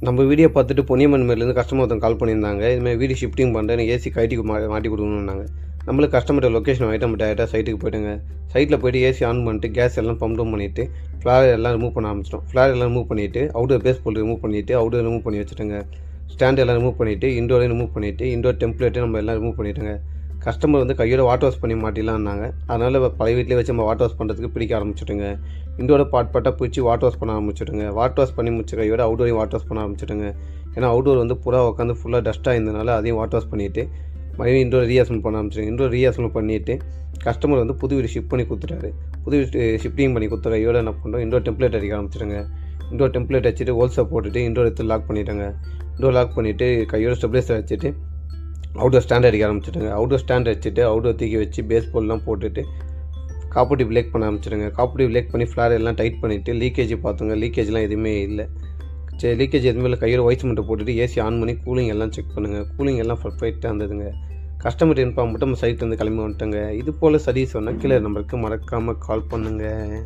நம்ம வீடியோ பார்த்துட்டு பொன்னியம்மன் மேலேருந்து கஸ்டமர் ஒருத்தவங்க கால் பண்ணியிருந்தாங்க. இதுமாதிரி வீடு ஷிஃப்டிங் பண்ணுறேன், ஏசி கைட்டிக்கு மாட்டி கொடுக்கணுன்னாங்க. நம்மளுக்கு கஸ்டமர்கிட்ட லொக்கேஷன் வாங்கிட்டு நம்ம டேரெக்டாக சைட்டுக்கு போய்ட்டுங்க. சைட்டில் போய்ட்டு ஏசி ஆன் பண்ணிட்டு கேஸ் எல்லாம் பம்ப் டவுன் பண்ணிவிட்டு ஃப்ளார் எல்லாம் ரிமூவ் பண்ண ஆரம்பிச்சிட்டோம். ஃப்ளார் எல்லாம் ரிமூவ் பண்ணிவிட்டு அவுட்டோர் பேஸ் போல் ரிமூவ் பண்ணிவிட்டு அவுட்டோர் ரிமூவ் பண்ணி வச்சுட்டுங்க. ஸ்டாண்ட் எல்லாம் ரிமூவ் பண்ணிவிட்டு இண்டோரையும் ரிமூவ் பண்ணிவிட்டு இண்டோர் டெம்ப்ளேட்டு நம்ம எல்லாம் ரிமூவ் பண்ணிவிட்டுங்க. கஸ்டமர் வந்து கையோட வாட்டர் வாஷ் பண்ணி மாட்டிடலான்னாங்க. அதனால் பழைய வீட்டிலே வச்சு நம்ம வாட்டர் வாஷ் பண்ணுறதுக்கு பிடிக்க ஆரம்பிச்சுட்டுங்க. இண்டோட பார்ட்டாக பிடிச்சி வாட்டர் வாஷ் பண்ண ஆரம்பிச்சுட்டுங்க. வாட்டர் வாஷ் பண்ணி முடிச்ச கையோட அவுட்டோரையும் வாட்டர் வாஷ் பண்ண ஆரம்பிச்சுட்டுங்க. ஏன்னா அவுட்டோர் வந்து புறா உட்காந்து ஃபுல்லாக டஸ்ட்டாக இருந்ததுனால அதையும் வாட்டர் வாஷ் பண்ணிவிட்டு மறுபடியும் இண்டோர் ரீஅசம்பிள் பண்ண ஆரம்பிச்சிடுங்க. இண்டோர் ரீஅசம்பிள் பண்ணிவிட்டு கஸ்டமர் வந்து புது வீடு ஷிஃப்ட் பண்ணி கொடுத்துட்டாரு. புது வீடு ஷிஃப்டிங் பண்ணி கொடுத்த கையோட என்ன பண்ணுறோம், இண்டோர் டெம்ப்ளேட் அடிக்க ஆரம்பிச்சிடுங்க. இண்டோர் டெம்ப்ளேட் வச்சுட்டு ஹோல்ஸை போட்டுட்டு இண்டோர் எடுத்து லாக் பண்ணிவிட்டாங்க. இண்டோர் லாக் பண்ணிவிட்டு கையோட ஸ்டெபிலைசர் வச்சுட்டு அவுட்டோர் ஸ்டாண்ட் அடிக்க ஆரம்பிச்சிடுங்க. அவுட்டோர் ஸ்டாண்ட் வச்சுட்டு அவுட்டோர் தூக்கி வச்சு பேஸ் போல்லாம் போட்டுட்டு காப்போட்டிவ் லேக் பண்ண ஆரம்பிச்சிடுங்க. காப்போட்டிவ் லேக் பண்ணி ஃப்ளார் எல்லாம் டைட் பண்ணிவிட்டு லீக்கேஜ் பார்த்துங்க. லீக்கேஜ்லாம் எதுவுமே இல்லை. சரி, லீக்கேஜ் எதுவுமே இல்லை. கையோட ஒயிட் சிமெண்ட்டை போட்டுட்டு ஏசி ஆன் பண்ணி கூலிங் எல்லாம் செக் பண்ணுங்கள். கூலிங் எல்லாம் பர்ஃபெக்டாக இருந்ததுங்க. கஸ்டமர் இன்ஃபார்ம் மட்டும் நம்ம சைட்லேருந்து கிளம்பி வந்துட்டோங்க. இது போல் சர்வீஸ் சொன்னால் கீழே நம்பருக்கு மறக்காமல் கால் பண்ணுங்கள்.